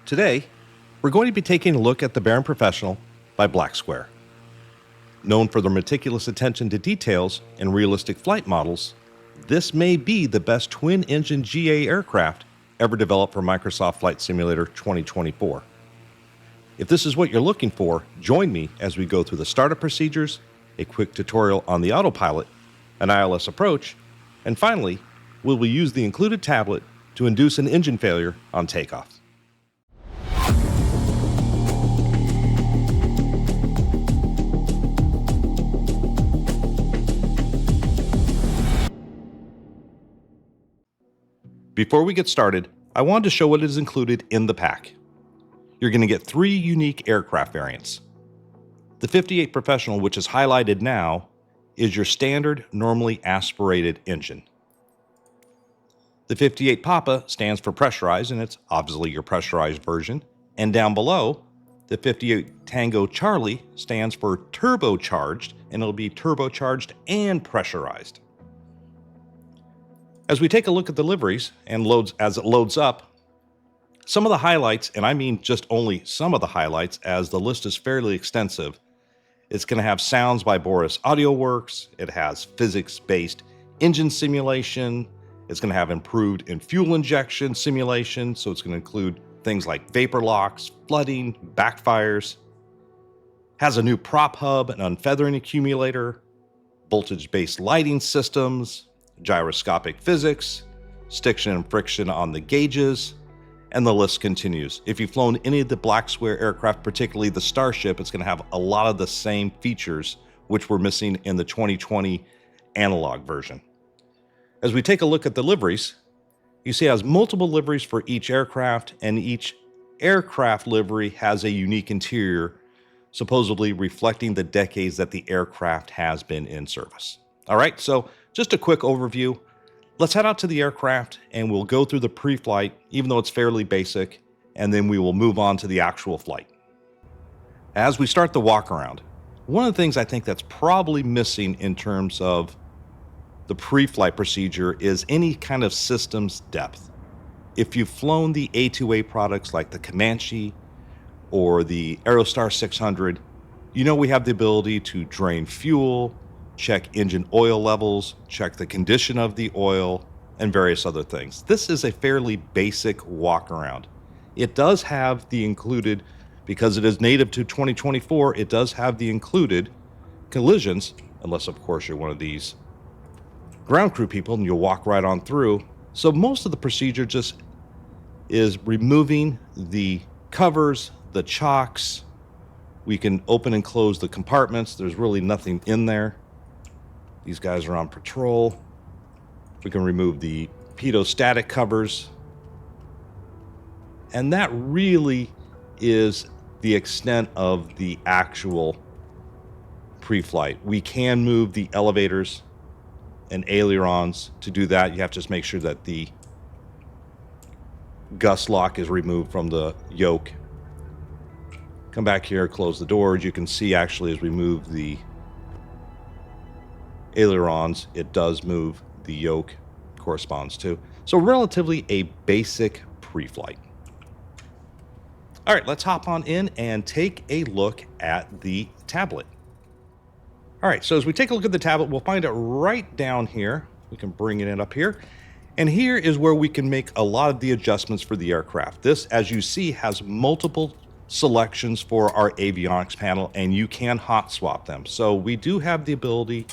Today, we're going to be taking a look at the Baron Professional by Black Square. Known for their meticulous attention to details and realistic flight models, this may be the best twin-engine GA aircraft ever developed for Microsoft Flight Simulator 2024. If this is what you're looking for, join me as we go through the startup procedures, a quick tutorial on the autopilot, an ILS approach, and finally, we will use the included tablet to induce an engine failure on takeoff. Before we get started, I wanted to show what is included in the pack. You're going to get 3 unique aircraft variants. The 58 Professional, which is highlighted now, is your standard, normally aspirated engine. The 58 Papa stands for pressurized, and it's obviously your pressurized version. And down below, the 58 Tango Charlie stands for turbocharged, and it'll be turbocharged and pressurized. As we take a look at the liveries and as it loads up, some of the highlights, and I mean just only some of the highlights as the list is fairly extensive, it's going to have sounds by Boris Audio Works, it has physics-based engine simulation, it's going to have improved in fuel injection simulation, so it's going to include things like vapor locks, flooding, backfires, has a new prop hub, an unfeathering accumulator, voltage-based lighting systems, gyroscopic physics, stiction and friction on the gauges, and the list continues. If you've flown any of the Black Square aircraft, particularly the Starship, it's going to have a lot of the same features which were missing in the 2020 analog version. As we take a look at the liveries, you see it has multiple liveries for each aircraft, and each aircraft livery has a unique interior, supposedly reflecting the decades that the aircraft has been in service. All right, so just a quick overview. Let's head out to the aircraft and we'll go through the pre-flight, even though it's fairly basic, and then we will move on to the actual flight. As we start the walk around, one of the things I think that's probably missing in terms of the pre-flight procedure is any kind of systems depth. If you've flown the A2A products like the Comanche or the Aerostar 600, you know we have the ability to drain fuel, check engine oil levels, check the condition of the oil, and various other things. This is a fairly basic walk around. It does have the included, because it is native to 2024, it does have the included collisions, unless of course you're one of these ground crew people and you'll walk right on through. So most of the procedure just is removing the covers, the chocks. We can open and close the compartments. There's really nothing in there. These guys are on patrol. We can remove the pitot-static covers. And that really is the extent of the actual pre-flight. We can move the elevators and ailerons. To do that, you have to just make sure that the gust lock is removed from the yoke. Come back here, close the doors. You can see actually as we move the ailerons, it does move the yoke corresponds to. So relatively a basic pre-flight. All right, let's hop on in and take a look at the tablet. All right, so as we take a look at the tablet, we'll find it right down here. We can bring it in up here. And here is where we can make a lot of the adjustments for the aircraft. This, as you see, has multiple selections for our avionics panel, and you can hot swap them. So we do have the ability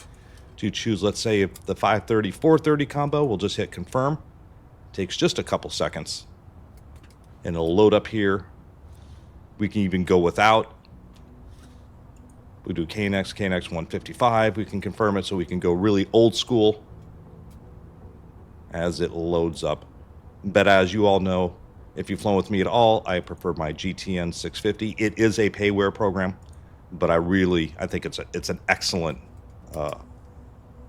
to choose, let's say, if the 530-430 combo, we'll just hit confirm. Takes just a couple seconds. And it'll load up here. We can even go without. We do KNX 155. We can confirm it so we can go really old school as it loads up. But as you all know, if you've flown with me at all, I prefer my GTN 650. It is a payware program, but I think it's an excellent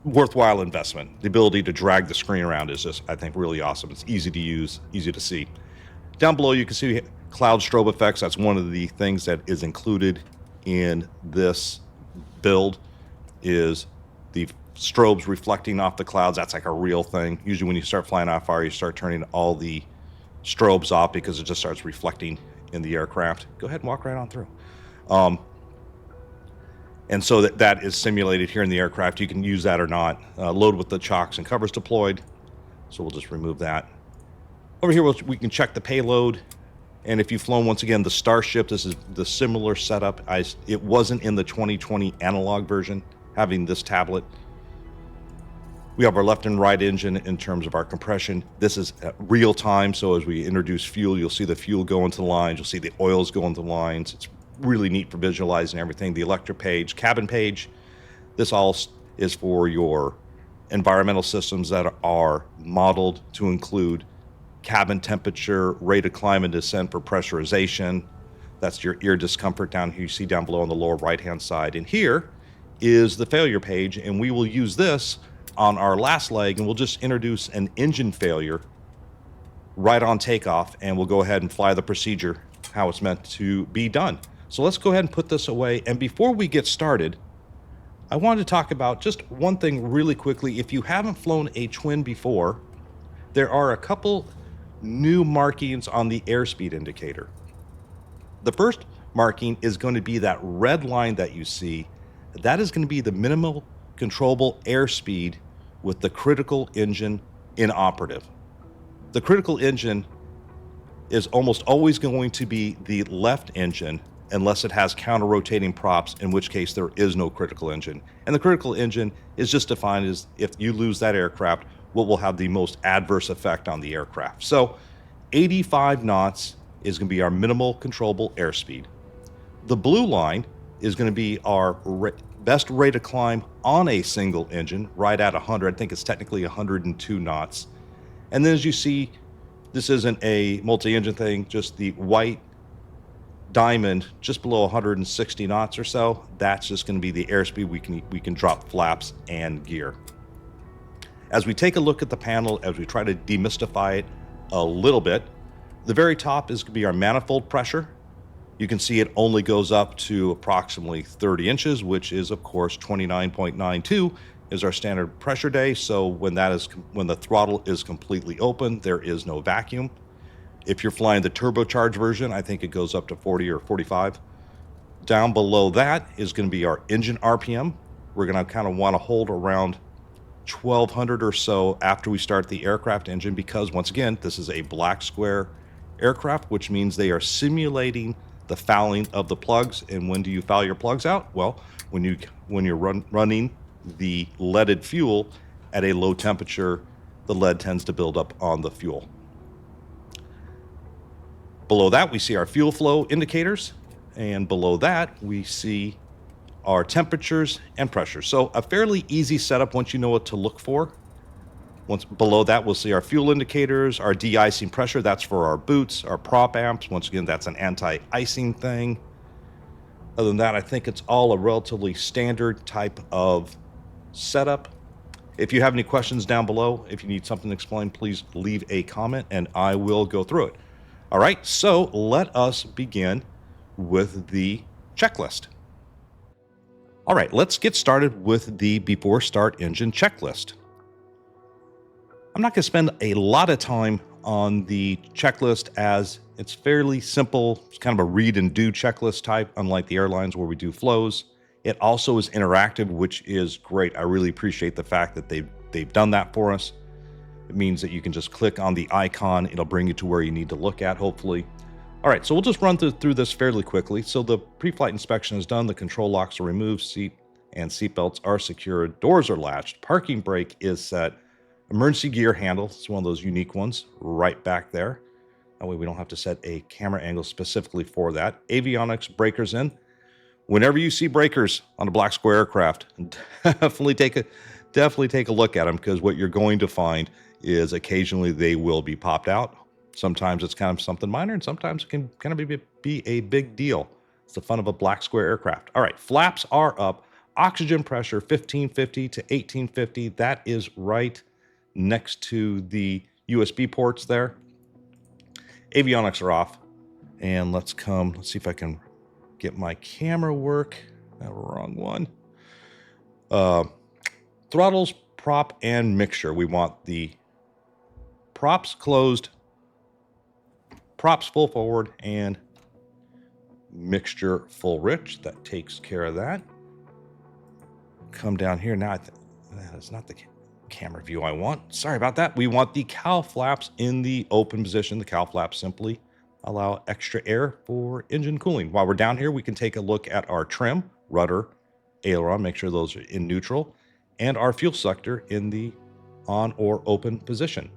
worthwhile investment. The ability to drag the screen around is just, I think, really awesome. It's easy to use, easy to see. Down below, you can see cloud strobe effects. That's one of the things that is included in this build, is the strobes reflecting off the clouds. That's like a real thing. Usually when you start flying IFR, you start turning all the strobes off because it just starts reflecting in the aircraft. Go ahead and walk right on through. And so that is simulated here in the aircraft. You can use that or not. Load with the chocks and covers deployed. So we'll just remove that. Over here, we can check the payload. And if you've flown, once again, the Starship, this is the similar setup. It wasn't in the 2020 analog version, having this tablet. We have our left and right engine in terms of our compression. This is real time, so as we introduce fuel, you'll see the fuel go into the lines. You'll see the oils go into the lines. It's really neat for visualizing everything. The electric page, cabin page, this all is for your environmental systems that are modeled to include cabin temperature, rate of climb and descent for pressurization. That's your ear discomfort down here. You see down below on the lower right-hand side. And here is the failure page, and we will use this on our last leg, and we'll just introduce an engine failure right on takeoff, and we'll go ahead and fly the procedure how it's meant to be done. So let's go ahead and put this away. And before we get started, I wanted to talk about just one thing really quickly. If you haven't flown a twin before, there are a couple new markings on the airspeed indicator. The first marking is going to be that red line that you see. That is going to be the minimal controllable airspeed with the critical engine inoperative. The critical engine is almost always going to be the left engine unless it has counter-rotating props, in which case there is no critical engine. And the critical engine is just defined as if you lose that aircraft, what will have the most adverse effect on the aircraft. So 85 knots is going to be our minimal controllable airspeed. The blue line is going to be our best rate of climb on a single engine, right at 100. I think it's technically 102 knots. And then as you see, this isn't a multi-engine thing, just the white diamond just below 160 knots or so. That's just going to be the airspeed we can drop flaps and gear. As we take a look at the panel, as we try to demystify it a little bit, the very top is going to be our manifold pressure. You can see it only goes up to approximately 30 inches, which is of course 29.92 is our standard pressure day. So when the throttle is completely open, there is no vacuum. If you're flying the turbocharged version, I think it goes up to 40 or 45. Down below that is going to be our engine RPM. We're going to kind of want to hold around 1200 or so after we start the aircraft engine, because once again, this is a black square aircraft, which means they are simulating the fouling of the plugs. And when do you foul your plugs out? Well, when you're running the leaded fuel at a low temperature, the lead tends to build up on the fuel. Below that, we see our fuel flow indicators, and below that, we see our temperatures and pressure. So a fairly easy setup once you know what to look for. Once below that, we'll see our fuel indicators, our de-icing pressure, that's for our boots, our prop amps. Once again, that's an anti-icing thing. Other than that, I think it's all a relatively standard type of setup. If you have any questions down below, if you need something explained, please leave a comment and I will go through it. All right, so let us begin with the checklist. All right, let's get started with the before start engine checklist. I'm not going to spend a lot of time on the checklist as it's fairly simple. It's kind of a read and do checklist type, unlike the airlines where we do flows. It also is interactive, which is great. I really appreciate the fact that they've done that for us. It means that you can just click on the icon. It'll bring you to where you need to look at, hopefully. All right, so we'll just run through this fairly quickly. So the pre-flight inspection is done. The control locks are removed. Seat belts are secured. Doors are latched. Parking brake is set. Emergency gear handle. It's one of those unique ones right back there. That way we don't have to set a camera angle specifically for that. Avionics breakers in. Whenever you see breakers on a black square aircraft, definitely take a look at them, because what you're going to find is occasionally they will be popped out. Sometimes it's kind of something minor, and sometimes it can kind of be a big deal. It's the fun of a black square aircraft. All right, flaps are up. Oxygen pressure 1550 to 1850. That is right next to the USB ports there. Avionics are off. And let's see if I can get my camera work. Wrong one. Throttles, prop, and mixture. We want the props closed, props full forward, and mixture full rich. That takes care of that. Come down here. Now, that's not the camera view I want. Sorry about that. We want the cowl flaps in the open position. The cowl flaps simply allow extra air for engine cooling. While we're down here, we can take a look at our trim, rudder, aileron, make sure those are in neutral, and our fuel selector in the on or open position.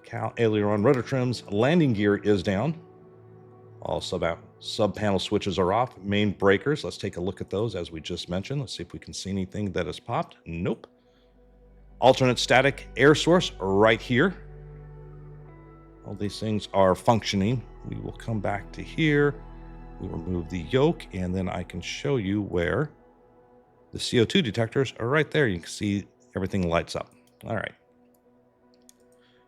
Cowl, aileron, rudder trims, landing gear is down. All sub panel switches are off. Main breakers, let's take a look at those as we just mentioned. Let's see if we can see anything that has popped. Nope. Alternate static air source right here. All these things are functioning. We will come back to here. We remove the yoke, and then I can show you where the CO2 detectors are right there. You can see everything lights up. All right.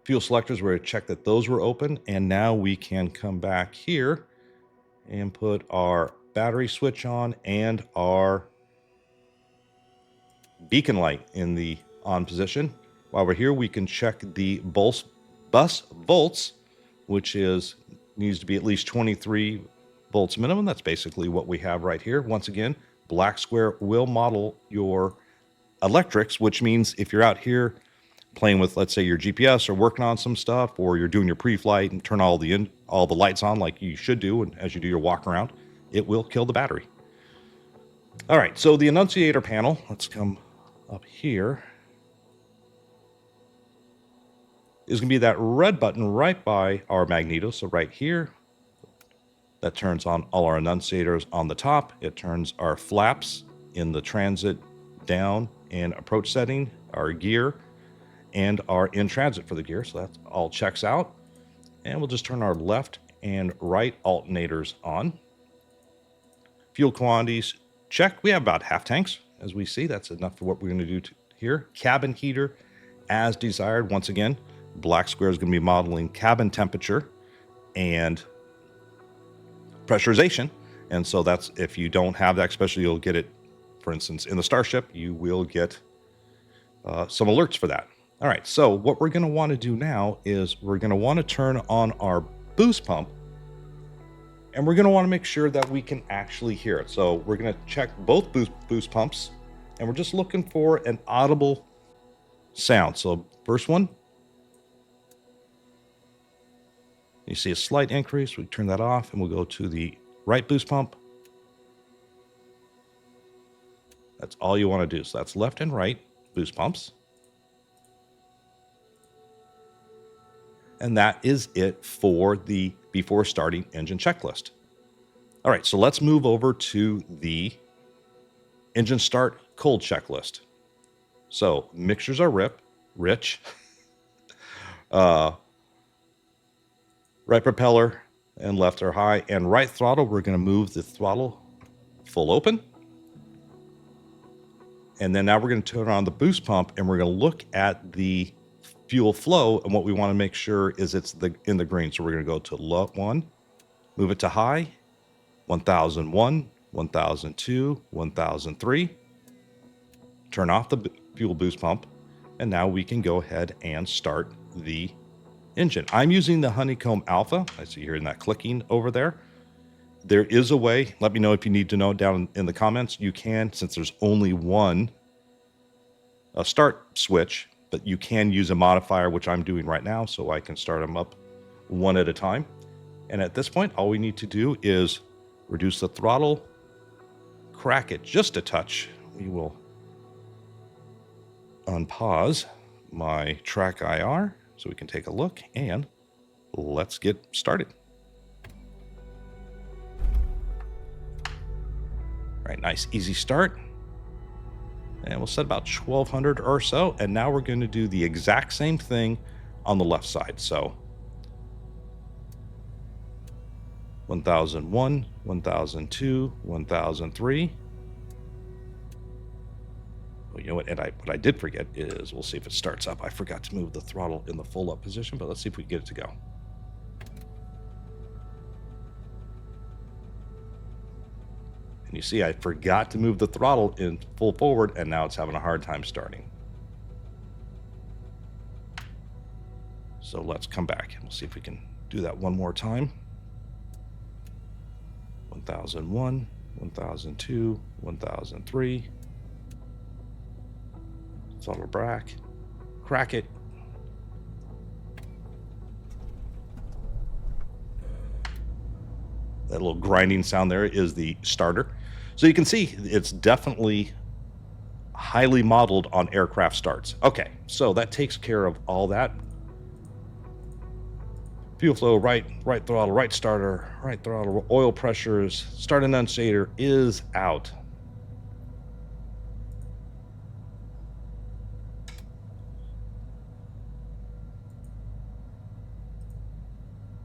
Fuel selectors, we're going to check that those were open, and now we can come back here and put our battery switch on and our beacon light in the on position. While we're here, we can check the bus volts, which needs to be at least 23 volts minimum. That's basically what we have right here. Once again, black square will model your electrics, which means if you're out here playing with, let's say, your GPS or working on some stuff, or you're doing your pre-flight and turn all the lights on like you should do, and as you do your walk around, it will kill the battery. All right, so the annunciator panel, let's come up here, is going to be that red button right by our magneto. So right here, that turns on all our annunciators on the top. It turns our flaps in the transit down and approach setting, our gear, and our in transit for the gear. So that all checks out. And we'll just turn our left and right alternators on. Fuel quantities, check. We have about half tanks, as we see. That's enough for what we're going to do here. Cabin heater, as desired. Once again, black square is going to be modeling cabin temperature and pressurization. And so that's, if you don't have that, especially you'll get it, for instance, in the Starship, you will get some alerts for that. All right, so what we're going to want to do now is we're going to want to turn on our boost pump, and we're going to want to make sure that we can actually hear it. So we're going to check both boost pumps, and we're just looking for an audible sound. So first one, you see a slight increase. We turn that off, and we'll go to the right boost pump. That's all you want to do. So that's left and right boost pumps. And that is it for the before starting engine checklist. All right, so let's move over to the engine start cold checklist. So mixtures are rich. Right propeller and left are high, and right throttle, we're going to move the throttle full open. And then now we're going to turn on the boost pump, and we're going to look at the fuel flow, and what we want to make sure is it's in the green. So we're going to go to low 1, move it to high, 1001, 1002, 1003, turn off the fuel boost pump, and now we can go ahead and start the engine. I'm using the Honeycomb Alpha. I see hearing that clicking over there. There is a way, let me know if you need to know down in the comments. You can, since there's only one start switch, but you can use a modifier, which I'm doing right now, so I can start them up one at a time. And at this point, all we need to do is reduce the throttle, crack it just a touch. We will unpause my track IR so we can take a look, and let's get started. All right, nice, easy start. And we'll set about 1200 or so. And now we're going to do the exact same thing on the left side. So 1001, 1002, 1003. Well, you know what? And what I did forget is, we'll see if it starts up. I forgot to move the throttle in the full up position, but let's see if we can get it to go. And you see, I forgot to move the throttle in full forward, and now it's having a hard time starting. So let's come back and we'll see if we can do that one more time. 1001, 1002, 1003. Throttle back, crack it. That little grinding sound there is the starter. So you can see it's definitely highly modeled on aircraft starts. Okay, so that takes care of all that. Fuel flow, right throttle, right starter, right throttle, oil pressures, start annunciator is out.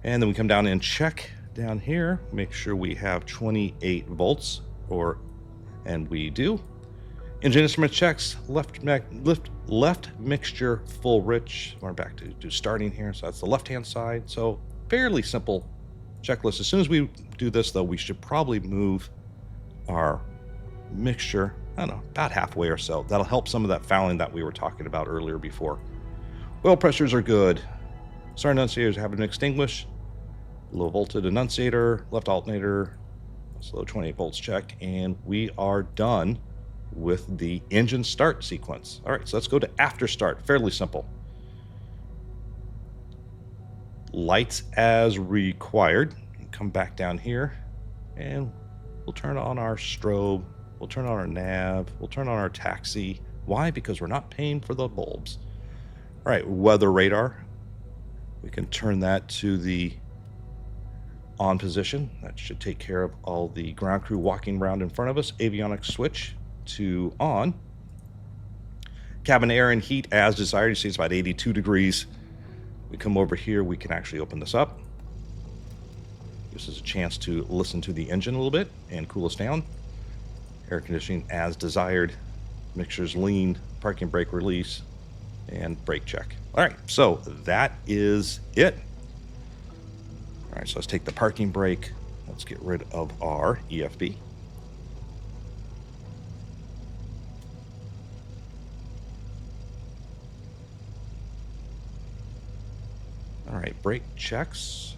And then we come down and check down here, make sure we have 28 volts, and we do. Engine instrument checks, left mixture full rich. We're back to starting here, so that's the left-hand side. So fairly simple checklist. As soon as we do this, though, we should probably move our mixture, I don't know, about halfway or so. That'll help some of that fouling that we were talking about earlier before. Oil pressures are good. Start annunciators have been extinguished. Low voltage annunciator, left alternator, slow 28 volts check, and we are done with the engine start sequence. All right, so let's go to after start. Fairly simple. Lights as required. Come back down here, and we'll turn on our strobe. We'll turn on our nav. We'll turn on our taxi. Why? Because we're not paying for the bulbs. All right, weather radar. We can turn that to the on position. That should take care of all the ground crew walking around in front of us. Avionics switch to on. Cabin air and heat as desired. You see it's about 82 degrees. We come over here, we can actually open this up. This is a chance to listen to the engine a little bit and cool us down. Air conditioning as desired. Mixtures lean, parking brake release, and brake check. All right, so that is it. All right, so let's take the parking brake. Let's get rid of our EFB. All right, brake checks.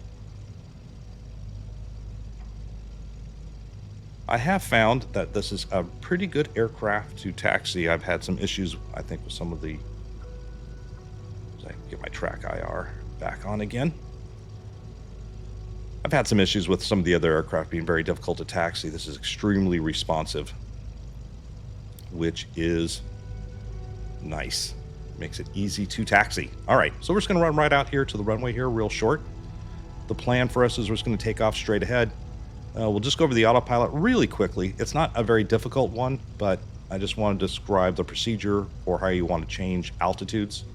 I have found that this is a pretty good aircraft to taxi. I've had some issues, I think, with some of the... I can get my track IR back on again. I've had some issues with some of the other aircraft being very difficult to taxi. This is extremely responsive, which is nice. Makes it easy to taxi. All right, so we're just going to run right out here to the runway here real short. The plan for us is we're just going to take off straight ahead. We'll just go over the autopilot really quickly. It's not a very difficult one, but I just want to describe the procedure or how you want to change altitudes.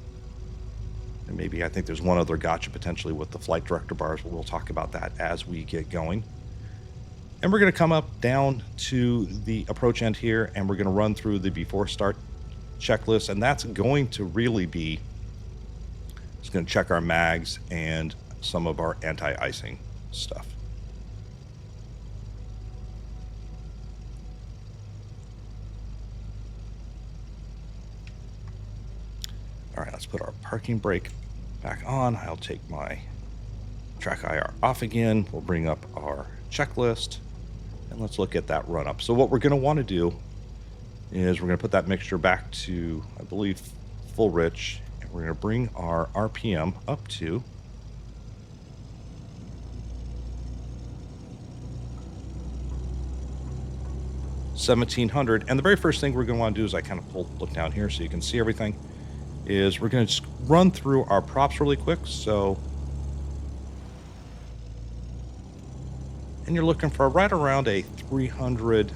And maybe I think there's one other gotcha potentially with the flight director bars, but we'll talk about that as we get going. And we're going to come up down to the approach end here, and we're going to run through the before start checklist, and that's going to really be just going to check our mags and some of our anti-icing stuff. All right, let's put our parking brake back on. I'll take my track IR off again. We'll bring up our checklist, and let's look at that run up. So what we're going to want to do is we're going to put that mixture back to, I believe, full rich, and we're going to bring our RPM up to 1700. And the very first thing we're going to want to do is I kind of look down here so you can see everything. Is we're going to just run through our props really quick. So, and you're looking for right around a 300,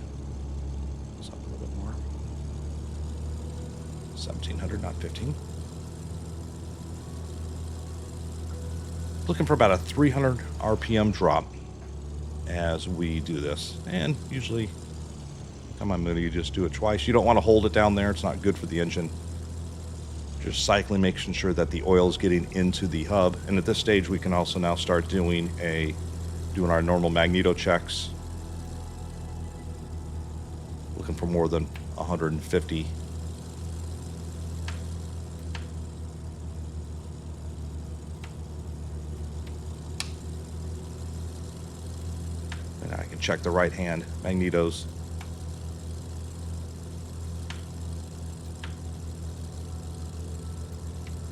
what's up a little bit more, 1700, not 15. Looking for about a 300 RPM drop as we do this. And usually, come on, Moody, you just do it twice. You don't want to hold it down there. It's not good for the engine. Just cycling, making sure that the oil is getting into the hub. And at this stage, we can also now start doing our normal magneto checks. Looking for more than 150. And I can check the right hand magnetos.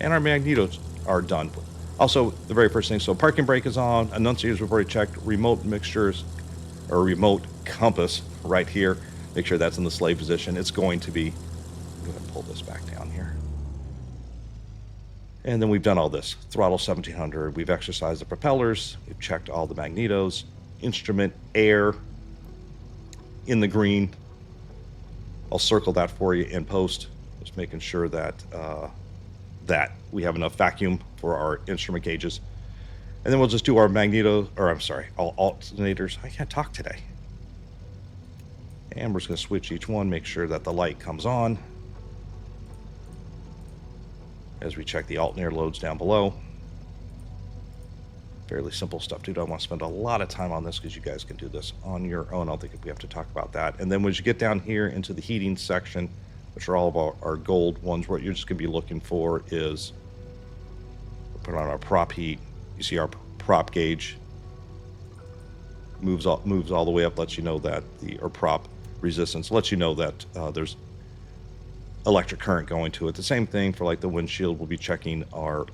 And our magnetos are done. Also, the very first thing, so parking brake is on, annunciators we've already checked, remote mixtures, or remote compass right here. Make sure that's in the slave position. It's going to be, I'm going to pull this back down here. And then we've done all this. Throttle 1700, we've exercised the propellers, we've checked all the magnetos, instrument, air, in the green. I'll circle that for you in post, just making sure that that we have enough vacuum for our instrument gauges. And then we'll just do our magneto, or I'm sorry, all alternators. I can't talk today. And we're just going to switch each one, make sure that the light comes on as we check the alternator loads down below. Fairly simple stuff, too. Don't want to spend a lot of time on this because you guys can do this on your own. I don't think we have to talk about that. And then as you get down here into the heating section, which are all of our gold ones, what you're just going to be looking for is, we'll put on our prop heat. You see our prop gauge moves all the way up, lets you know that or prop resistance lets you know that there's electric current going to it. The same thing for like the windshield. We'll be checking our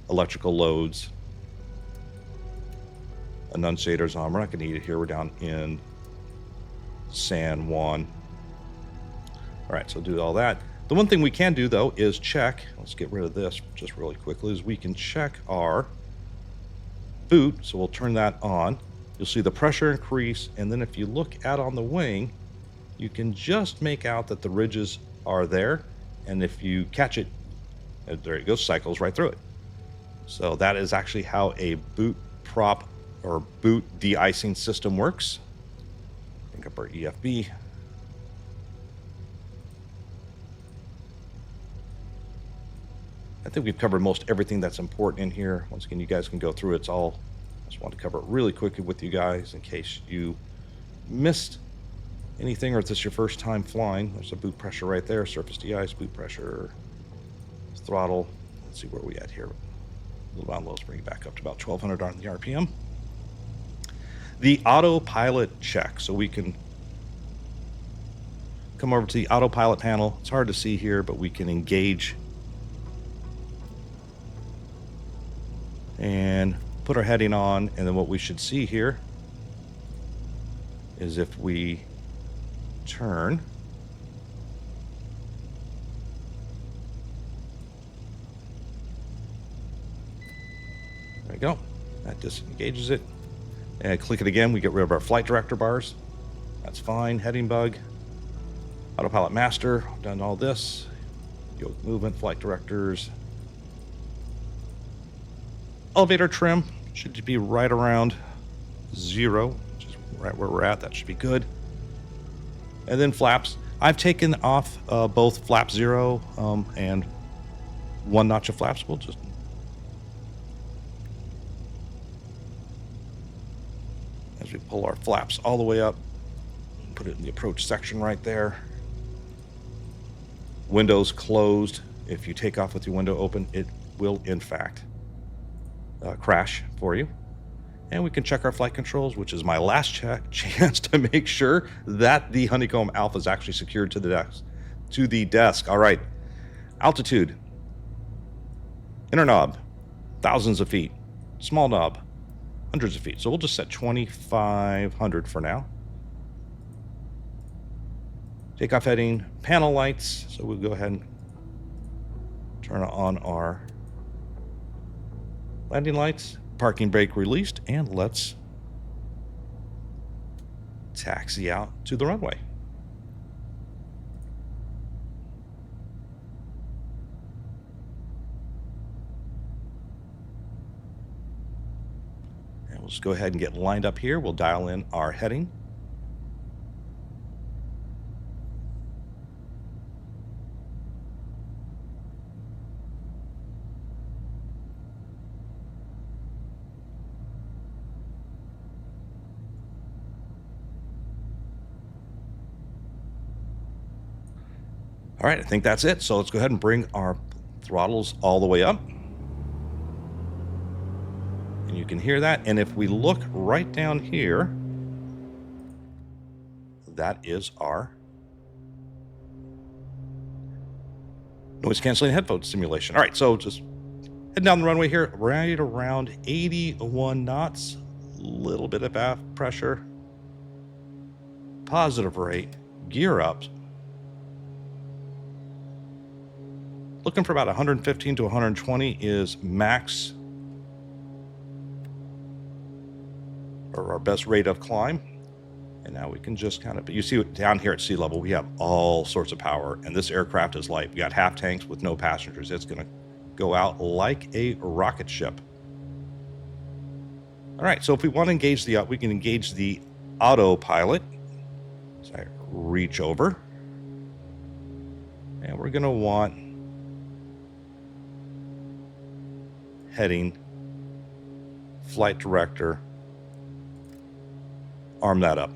electrical loads. Annunciators on. We're not going to need it here. We're down in San Juan. All right, so do all that. The one thing we can do, though, is check. Let's get rid of this just really quickly. Is we can check our boot. So we'll turn that on. You'll see the pressure increase. And then if you look out on the wing, you can just make out that the ridges are there. And if you catch it, there it goes, cycles right through it. So that is actually how a boot prop or boot de-icing system works. Bring up our EFB. I think we've covered most everything that's important in here. Once again, you guys can go through it. It's all, I just want to cover it really quickly with you guys in case you missed anything or if this is your first time flying. There's a boot pressure right there, surface de-ice, boot pressure, throttle. Let's see where we at here. A little down low, let's bring it back up to about 1200 on the RPM. The autopilot check. So we can come over to the autopilot panel. It's hard to see here, but we can engage and put our heading on. And then what we should see here is if we turn, there we go, that disengages it. And click it again, we get rid of our flight director bars. That's fine. Heading bug, autopilot master, done all this. Yoke movement, flight directors. Elevator trim should be right around 0, which is right where we're at. That should be good. And then flaps. I've taken off both flap 0 and 1 notch of flaps. We'll just as we pull our flaps all the way up, put it in the approach section right there. Windows closed. If you take off with your window open, it will in fact crash for you. And we can check our flight controls, which is my last chance to make sure that the Honeycomb Alpha is actually secured to the desk. All right, altitude, inner knob, thousands of feet, small knob, hundreds of feet. So we'll just set 2,500 for now. Takeoff heading, panel lights. So we'll go ahead and turn on our landing lights, parking brake released, and let's taxi out to the runway. And we'll just go ahead and get lined up here. We'll dial in our heading. All right, I think that's it. So let's go ahead and bring our throttles all the way up. And you can hear that. And if we look right down here, that is our noise canceling headphone simulation. All right, so just heading down the runway here, right around 81 knots, little bit of aft pressure, positive rate, gear up, looking for about 115 to 120 is max, or our best rate of climb. And now we can just kind of, you see down here at sea level, we have all sorts of power, and this aircraft is light. We got half tanks with no passengers. It's going to go out like a rocket ship. All right, so if we want to engage we can engage the autopilot. So I reach over, and we're going to want heading, flight director, arm that up.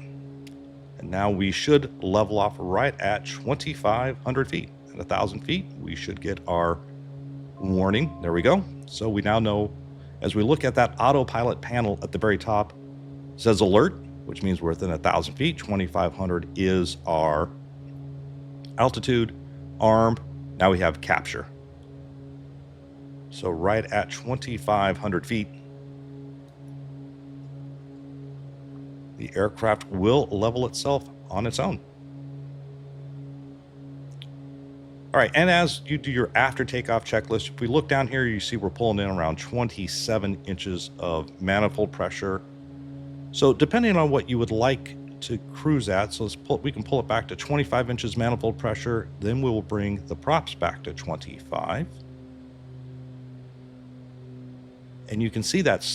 And now we should level off right at 2,500 feet. At 1,000 feet, we should get our warning. There we go. So we now know, as we look at that autopilot panel at the very top, it says alert, which means we're within 1,000 feet. 2,500 is our altitude, arm. Now we have capture. So right at 2,500 feet, the aircraft will level itself on its own. All right, and as you do your after takeoff checklist, if we look down here, you see we're pulling in around 27 inches of manifold pressure. So depending on what you would like to cruise at, so we can pull it back to 25 inches manifold pressure, then we will bring the props back to 25. And you can see that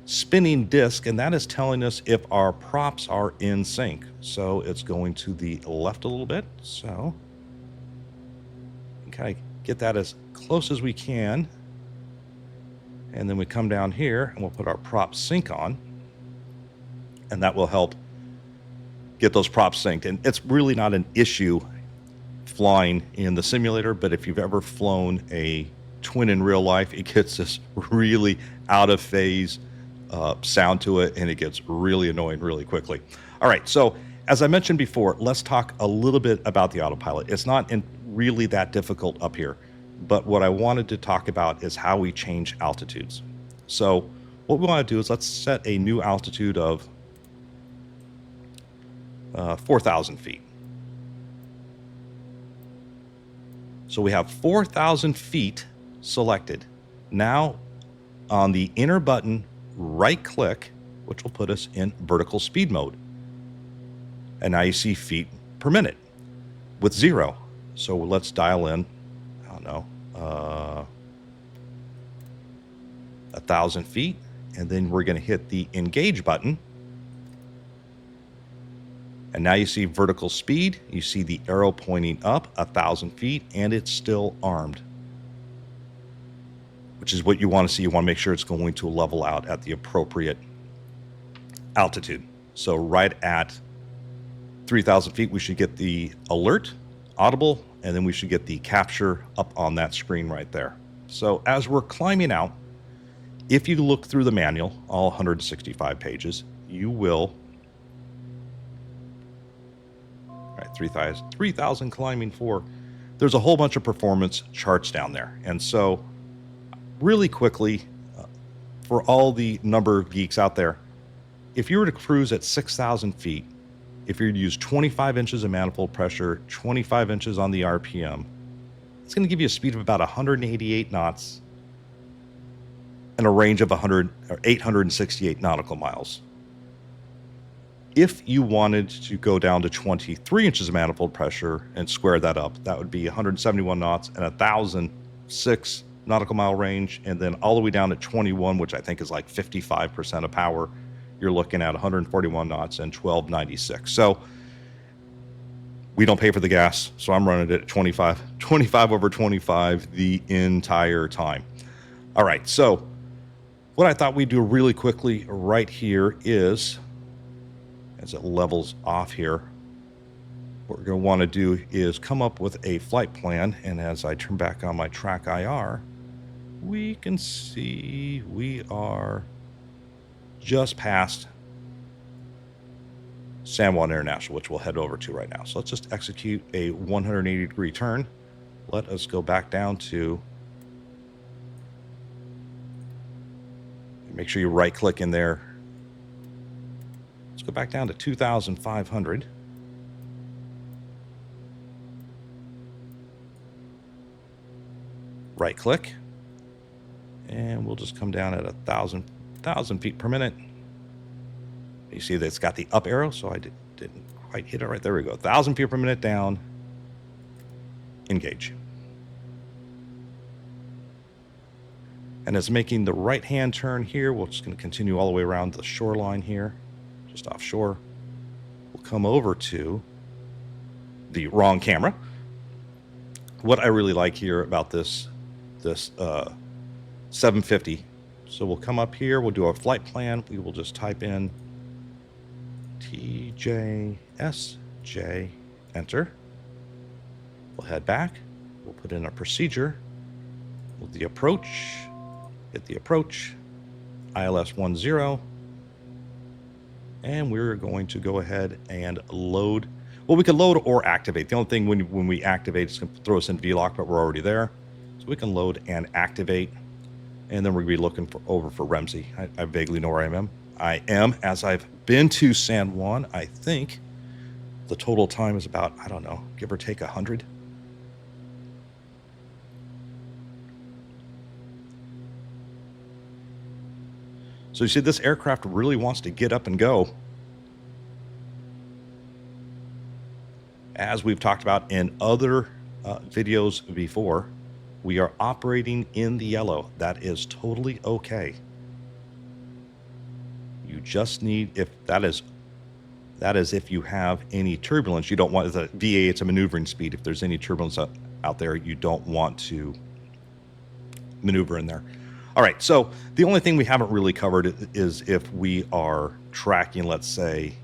spinning disc, and that is telling us if our props are in sync. So it's going to the left a little bit. So kind of get that as close as we can. And then we come down here and we'll put our prop sync on. And that will help get those props synced. And it's really not an issue flying in the simulator, but if you've ever flown a twin in real life, it gets this really out of phase sound to it, and it gets really annoying really quickly. All right, so as I mentioned before, let's talk a little bit about the autopilot. It's not really that difficult up here, but what I wanted to talk about is how we change altitudes. So what we want to do is let's set a new altitude of 4,000 feet. So we have 4,000 feet selected. Now on the inner button, right click, which will put us in vertical speed mode. And now you see feet per minute with 0. So let's dial in, I don't know, 1,000 feet. And then we're going to hit the engage button. And now you see vertical speed. You see the arrow pointing up 1,000 feet, and it's still armed, which is what you want to see. You want to make sure it's going to level out at the appropriate altitude. So right at 3,000 feet, we should get the alert, audible, and then we should get the capture up on that screen right there. So as we're climbing out, if you look through the manual, all 165 pages, you will, right, 3,000 climbing for, there's a whole bunch of performance charts down there. And so really quickly, for all the number of geeks out there, if you were to cruise at 6,000 feet, if you were to use 25 inches of manifold pressure, 25 inches on the RPM, it's going to give you a speed of about 188 knots and a range of 868 nautical miles. If you wanted to go down to 23 inches of manifold pressure and square that up, that would be 171 knots and 1,006 nautical mile range. And then all the way down at 21, which I think is like 55% of power, you're looking at 141 knots and 1296. So we don't pay for the gas, so I'm running it at 25 over 25 the entire time. All right, so what I thought we'd do really quickly right here is, as it levels off here, what we're going to want to do is come up with a flight plan. And as I turn back on my track IR, we can see we are just past San Juan International, which we'll head over to right now. So let's just execute a 180-degree turn. Let us go back down to, make sure you right click in there. Let's go back down to 2,500. Right click, and we'll just come down at 1,000 feet per minute. You see that it's got the up arrow, so I didn't quite hit it right. There we go. 1,000 feet per minute down. Engage. And as making the right-hand turn here, we're just going to continue all the way around the shoreline here, just offshore. We'll come over to the wrong camera. What I really like here about this 750. So we'll come up here. We'll do our flight plan. We will just type in TJSJ, enter. We'll head back. We'll put in a procedure. We'll hit the approach, ILS 10. And we're going to go ahead and load. Well, we can load or activate. The only thing when we activate, it's going to throw us in VLOC, but we're already there. So we can load and activate. And then we're going to be looking over for Ramsey. I vaguely know where I am, as I've been to San Juan. I think the total time is about, I don't know, give or take 100. So you see, this aircraft really wants to get up and go. As we've talked about in other videos before, we are operating in the yellow. That is totally okay. You just need, if that is if you have any turbulence, you don't want, the VA, it's a maneuvering speed. If there's any turbulence out there, you don't want to maneuver in there. All right, so the only thing we haven't really covered is if we are tracking, let's say,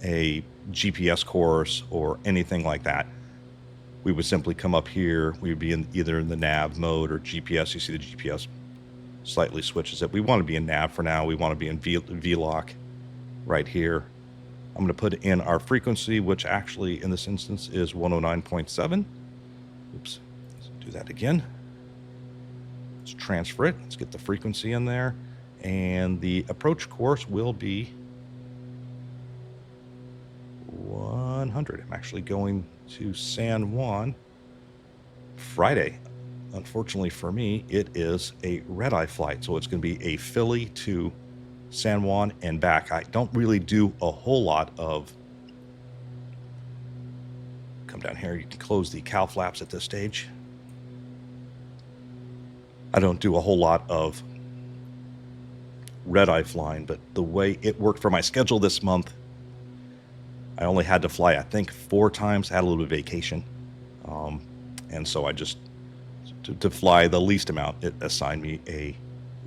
a GPS course or anything like that. We would simply come up here. We would be either in the nav mode or GPS. You see the GPS slightly switches it. We want to be in nav for now. We want to be in VLOC right here. I'm going to put in our frequency, which actually in this instance is 109.7. Oops, let's do that again. Let's transfer it. Let's get the frequency in there. And the approach course will be 100. I'm actually going to San Juan Friday. Unfortunately for me, it is a red-eye flight, so it's going to be a Philly to San Juan and back. I don't really do a whole lot of, come down here, you can close the cowl flaps at this stage. I don't do a whole lot of red-eye flying, but the way it worked for my schedule this month, I only had to fly, I think, 4 times. I had a little bit of vacation. And so I just, to fly the least amount, it assigned me a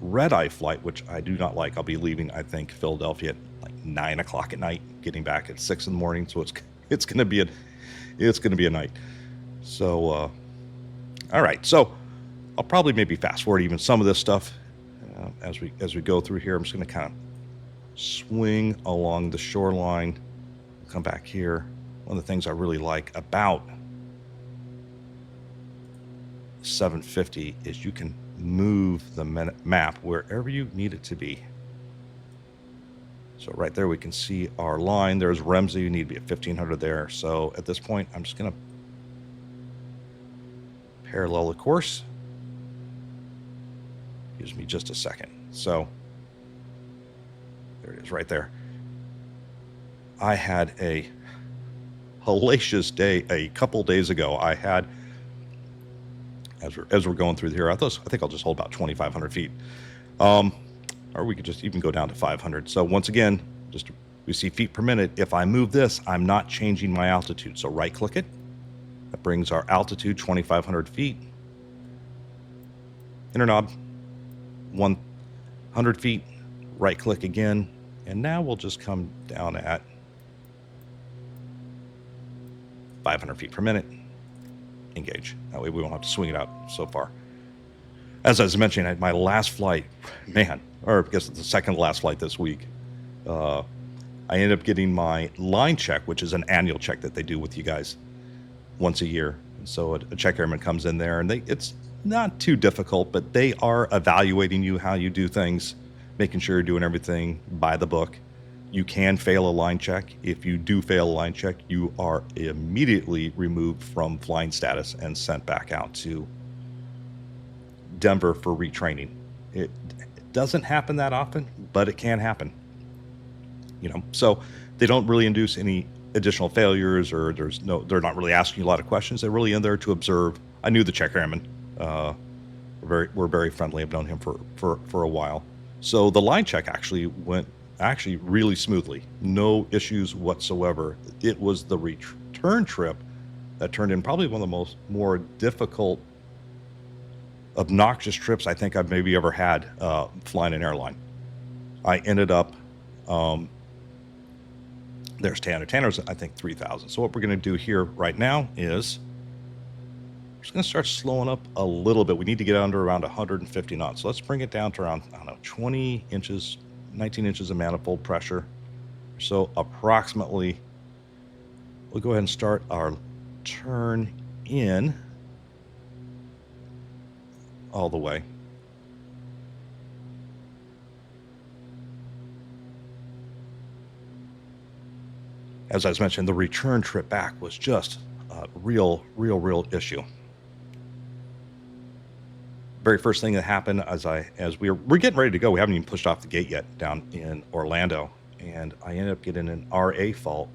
red-eye flight, which I do not like. I'll be leaving, I think, Philadelphia at like 9 o'clock at night, getting back at 6 in the morning. So it's going to be a night. So, all right. So I'll probably maybe fast forward even some of this stuff as we go through here. I'm just going to kind of swing along the shoreline. Come back here. One of the things I really like about 750 is you can move the map wherever you need it to be. So right there we can see our line. There's Ramsey. You need to be at 1500 there. So at this point, I'm just going to parallel the course. Gives me just a second. So there it is right there. I had a hellacious day a couple days ago. I had, as we're going through here, I think I'll just hold about 2,500 feet. Or we could just even go down to 500. So once again, just we see feet per minute. If I move this, I'm not changing my altitude. So right click it. That brings our altitude 2,500 feet. Inner knob, 100 feet. Right click again. And now we'll just come down at 500 feet per minute. Engage. That way we won't have to swing it out so far. As I was mentioning, my last flight, man, or I guess the second to last flight this week, I I ended up getting my line check, which is an annual check that they do with you guys once a year. And so a check airman comes in there, and it's not too difficult, but they are evaluating you, how you do things, making sure you're doing everything by the book. You can fail a line check. If you do fail a line check, you are immediately removed from flying status and sent back out to Denver for retraining. It doesn't happen that often, but it can happen. So they don't really induce any additional failures, or they're not really asking you a lot of questions. They're really in there to observe. I knew the check airman. We're very friendly. I've known him for a while. So the line check actually went really smoothly. No issues whatsoever. It was the return trip that turned in probably one of the more difficult, obnoxious trips I think I've maybe ever had flying an airline. I ended up, there's Tanner. Tanner's, I think, 3,000. So what we're going to do here right now is we're just going to start slowing up a little bit. We need to get under around 150 knots. So let's bring it down to around, 20 inches, 19 inches of manifold pressure. So approximately, we'll go ahead and start our turn in all the way. As I was mentioning, the return trip back was just a real issue. Very first thing that happened as we're getting ready to go, we haven't even pushed off the gate yet down in Orlando, and I ended up getting an RA fault,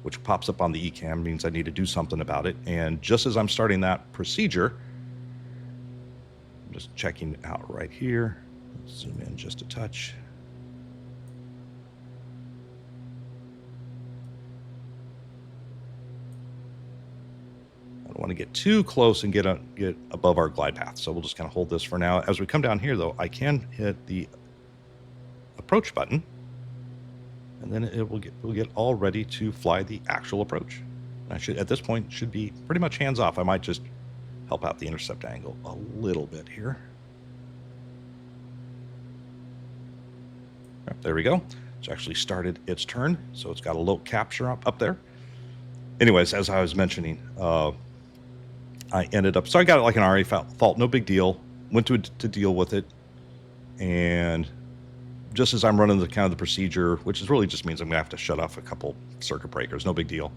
which pops up on the ECAM, means I need to do something about it. And just as I'm starting that procedure, I'm just checking out right here. Let's zoom in just a touch. I don't want to get too close and get above our glide path, so we'll just kind of hold this for now. As we come down here, though, I can hit the approach button, and then we'll get all ready to fly the actual approach. I should, at this point, should be pretty much hands off. I might just help out the intercept angle a little bit here. There we go. It's actually started its turn, so it's got a low capture up there. Anyways, as I was mentioning, I ended up, so I got it like an RA fault, no big deal. Went to deal with it, and just as I'm running the procedure, which is really just means I'm gonna have to shut off a couple circuit breakers, no big deal.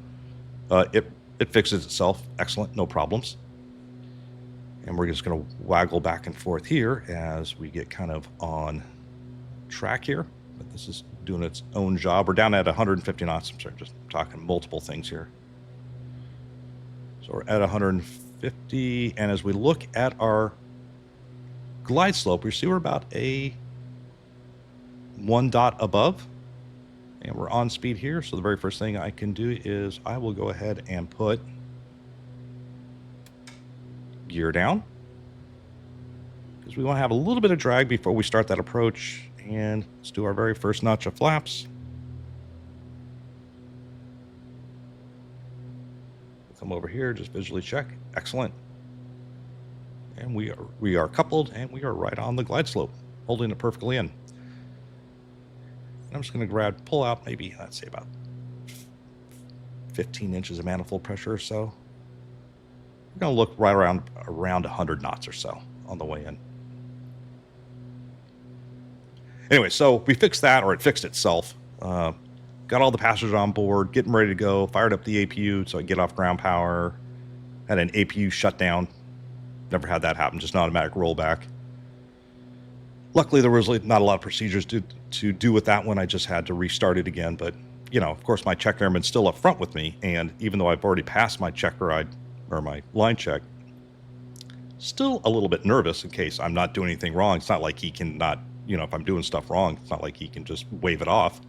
It fixes itself, excellent, no problems. And we're just gonna waggle back and forth here as we get kind of on track here. But this is doing its own job. We're down at 150 knots. I'm sorry, just talking multiple things here. So we're at 150, and as we look at our glide slope, we see we're about a 1 dot above, and we're on speed here. So the very first thing I can do is I will go ahead and put gear down, because we want to have a little bit of drag before we start that approach. And let's do our very first notch of flaps. Come over here, just visually check. Excellent. And we are coupled, and we are right on the glide slope, holding it perfectly in. And I'm just going to pull out maybe, let's say, about 15 inches of manifold pressure or so. We're going to look right around 100 knots or so on the way in. Anyway, so we fixed that, or it fixed itself. Got all the passengers on board, getting ready to go, fired up the APU so I get off ground power, had an APU shutdown. Never had that happen, just an automatic rollback. Luckily, there was not a lot of procedures to do with that one. I just had to restart it again. But, of course, my check airman's still up front with me. And even though I've already passed my my line check, still a little bit nervous in case I'm not doing anything wrong. It's not like he can not, if I'm doing stuff wrong, it's not like he can just wave it off.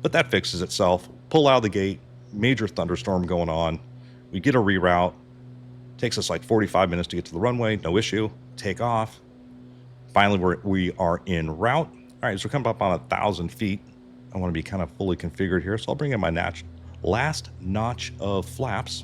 But that fixes itself. Pull out of the gate, major thunderstorm going on. We get a reroute. Takes us like 45 minutes to get to the runway, no issue. Take off. Finally, we are en route. All right, so we're coming up on 1,000 feet. I want to be kind of fully configured here, so I'll bring in my last notch of flaps.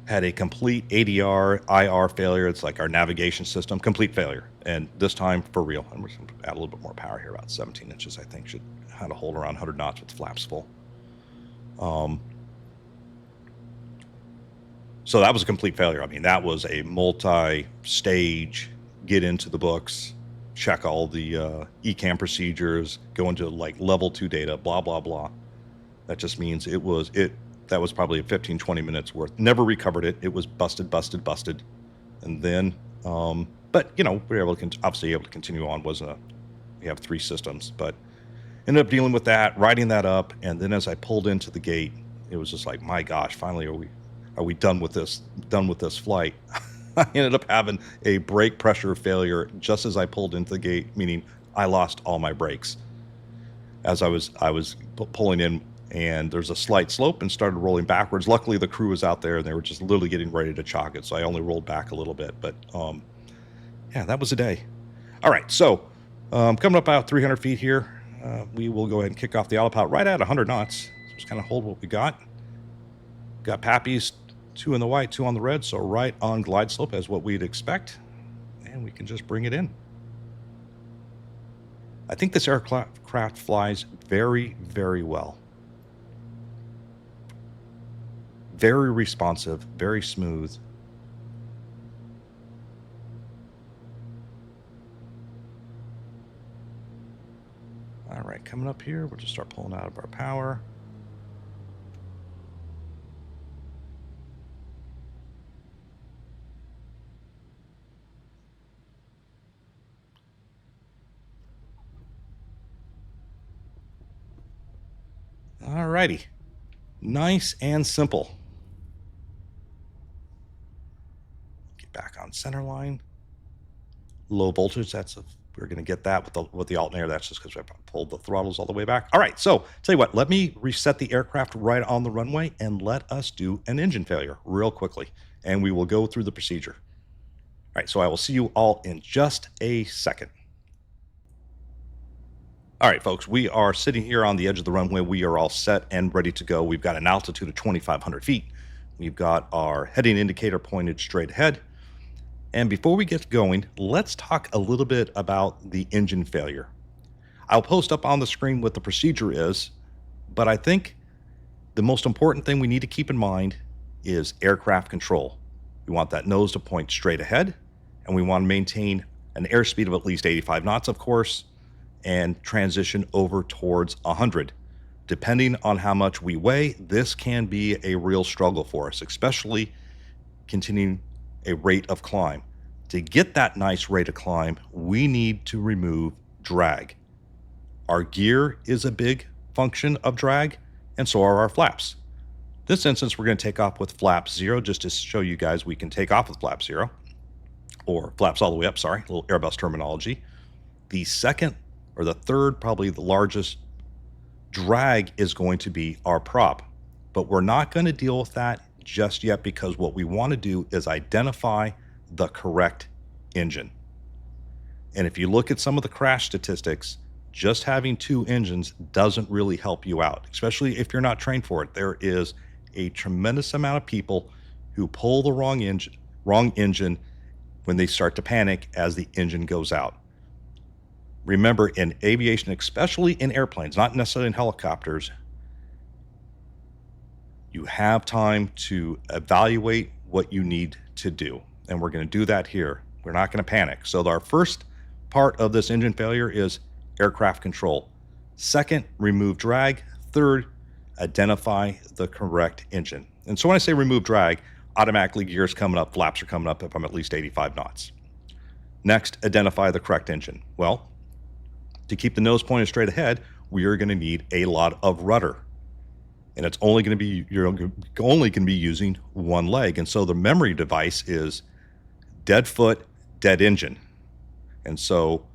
had a complete ADR, IR failure. It's like our navigation system, complete failure. And this time for real. I'm just going to add a little bit more power here, about 17 inches, I think, should have to hold around 100 knots with flaps full. So that was a complete failure. I mean, that was a multi-stage, get into the books, check all the ECAM procedures, go into like level 2 data, blah, blah, blah. That just means that was probably 15, 20 minutes worth. Never recovered it. It was busted. And then, but you know, we were able to obviously able to continue on. We have 3 systems, but ended up dealing with that, writing that up. And then as I pulled into the gate, it was just like, my gosh, finally, are we done with this flight? I ended up having a brake pressure failure just as I pulled into the gate, meaning I lost all my brakes as I was pulling in. And there's a slight slope and started rolling backwards. Luckily, the crew was out there and they were just literally getting ready to chalk it. So I only rolled back a little bit. But yeah, that was a day. All right. So coming up about 300 feet here, we will go ahead and kick off the autopilot right at 100 knots. So just kind of hold what we got. Got Pappies, 2 in the white, 2 on the red. So right on glide slope as what we'd expect. And we can just bring it in. I think this aircraft flies very, very well. Very responsive, very smooth. All right, coming up here, we'll just start pulling out of our power. All righty, nice and simple. Back on center line. Low voltage, we're going to get that with the alternator. That's just because I pulled the throttles all the way back. All right, so tell you what, let me reset the aircraft right on the runway and let us do an engine failure real quickly, and we will go through the procedure. All right, so I will see you all in just a second. All right, folks, we are sitting here on the edge of the runway. We are all set and ready to go. We've got an altitude of 2,500 feet. We've got our heading indicator pointed straight ahead. And before we get going, let's talk a little bit about the engine failure. I'll post up on the screen what the procedure is, but I think the most important thing we need to keep in mind is aircraft control. We want that nose to point straight ahead, and we want to maintain an airspeed of at least 85 knots, of course, and transition over towards 100. Depending on how much we weigh, this can be a real struggle for us, especially continuing a rate of climb. To get that nice rate of climb, we need to remove drag. Our gear is a big function of drag, and so are our flaps. This instance, we're going to take off with flap 0, just to show you guys we can take off with flap 0, or flaps all the way up, sorry, a little Airbus terminology. The second, or the third, probably the largest drag is going to be our prop. But we're not going to deal with that just yet, because what we want to do is identify the correct engine. And if you look at some of the crash statistics, just having 2 engines doesn't really help you out, especially if you're not trained for it. There is a tremendous amount of people who pull the wrong engine when they start to panic as the engine goes out. Remember, in aviation, especially in airplanes, not necessarily in helicopters, you have time to evaluate what you need to do. And we're going to do that here. We're not going to panic. So our first part of this engine failure is aircraft control. Second, remove drag. Third, identify the correct engine. And so when I say remove drag, automatically gears coming up, flaps are coming up if I'm at least 85 knots. Next, identify the correct engine. Well, to keep the nose pointed straight ahead, we are going to need a lot of rudder. And it's only going to be, you're only going to be using one leg. And so the memory device is dead foot, dead engine. And so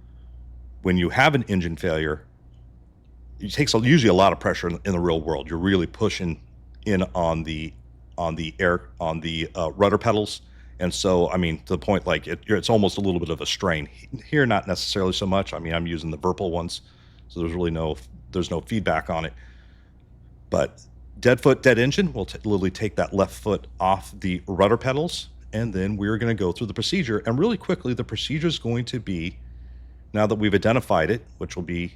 when you have an engine failure, it takes usually a lot of pressure in the real world. You're really pushing in on the rudder pedals. And so, I mean, to the point, like it's almost a little bit of a strain. Here, not necessarily so much. I mean, I'm using the Virpil ones, so there's really no feedback on it. But Dead foot, dead engine. We'll literally take that left foot off the rudder pedals, and then we're going to go through the procedure. And really quickly, the procedure is going to be, now that we've identified it, which will be,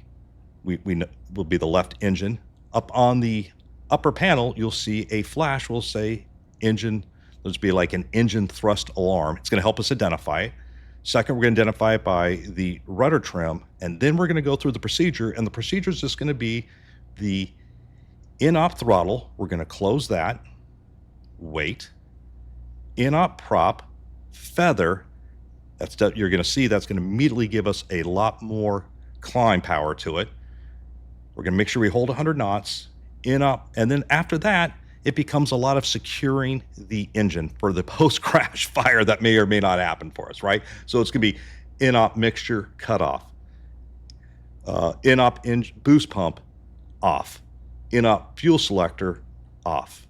will be the left engine. Up on the upper panel, you'll see a flash will say engine. There's be like an engine thrust alarm. It's going to help us identify it. Second, we're going to identify it by the rudder trim, and then we're going to go through the procedure, and the procedure is just going to be the in-op throttle. We're going to close that, wait, in-op prop, feather. You're going to see that's going to immediately give us a lot more climb power to it. We're going to make sure we hold 100 knots, in-op, and then after that, it becomes a lot of securing the engine for the post-crash fire that may or may not happen for us, right? So it's going to be in-op mixture cutoff, in-op boost pump off, in-op fuel selector off,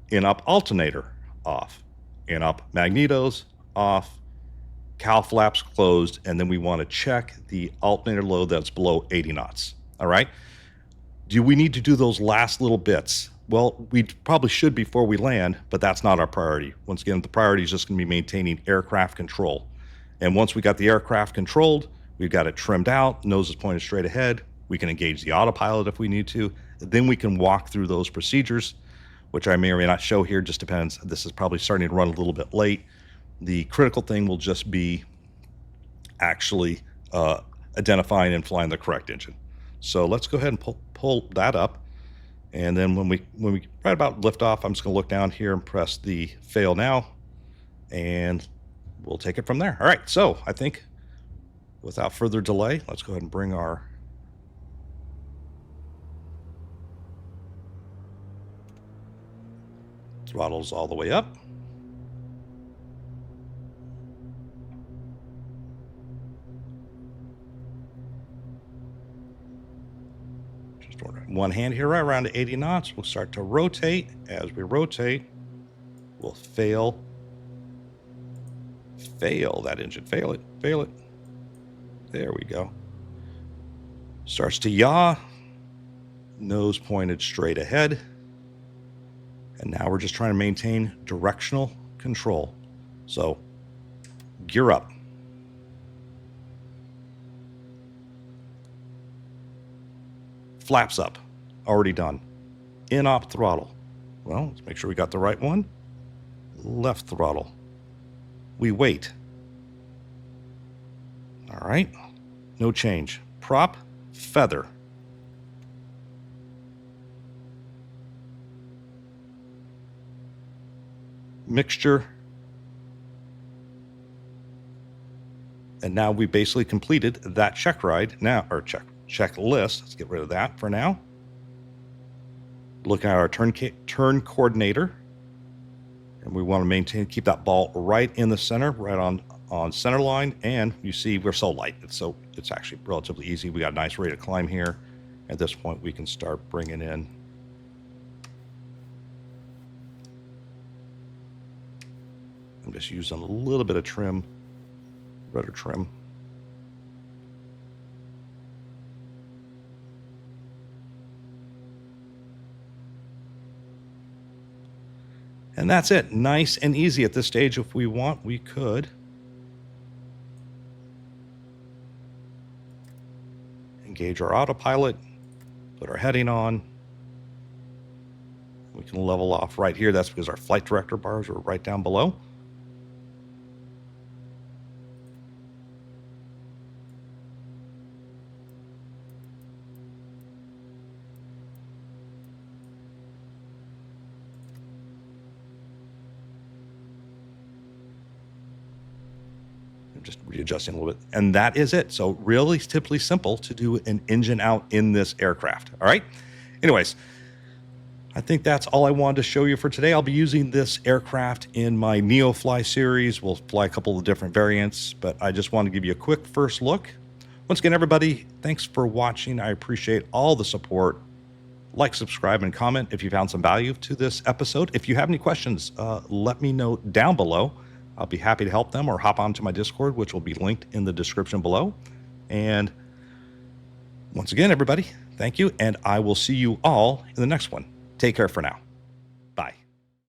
in-op alternator off, in-op magnetos off, cowl flaps closed, and then we want to check the alternator load that's below 80 knots, all right? Do we need to do those last little bits? Well, we probably should before we land, but that's not our priority. Once again, the priority is just going to be maintaining aircraft control. And once we got the aircraft controlled, we've got it trimmed out, nose is pointed straight ahead. We can engage the autopilot if we need to. Then we can walk through those procedures, which I may or may not show here, just depends. This is probably starting to run a little bit late. The critical thing will just be actually identifying and flying the correct engine. So let's go ahead and pull that up. And then when we right about liftoff, I'm just going to look down here and press the fail now, and we'll take it from there. All right, so I think without further delay, let's go ahead and bring our throttles all the way up. One hand here right around 80 knots. We'll start to rotate. As we rotate, we'll fail that engine. Fail it. There we go. Starts to yaw. Nose pointed straight ahead. And now we're just trying to maintain directional control. So gear up. Flaps up, already done. In-op throttle. Well, let's make sure we got the right one. Left throttle. We wait. All right, no change. Prop, feather. Mixture. And now we basically completed that check ride now, or checklist. Let's get rid of that for now. Look at our turn coordinator, and we want to keep that ball right in the center, right on center line. And you see we're so light, it's actually relatively easy. We got a nice rate of climb here. At this point, we can start bringing in I'm just using a little bit of trim, rudder trim. And that's it. Nice and easy at this stage. If we want, we could engage our autopilot, put our heading on. We can level off right here. That's because our flight director bars are right down below. Just readjusting a little bit, and that is it. So really typically simple to do an engine out in this aircraft. All right, anyways, I think that's all I wanted to show you for today. I'll be using this aircraft in my Neo Fly series. We'll fly a couple of different variants, but I just want to give you a quick first look. Once again, everybody, thanks for watching. I appreciate all the support. Like, subscribe, and comment if you found some value to this episode. If you have any questions, let me know down below. I'll be happy to help them, or hop onto my Discord, which will be linked in the description below. And once again, everybody, thank you, and I will see you all in the next one. Take care for now.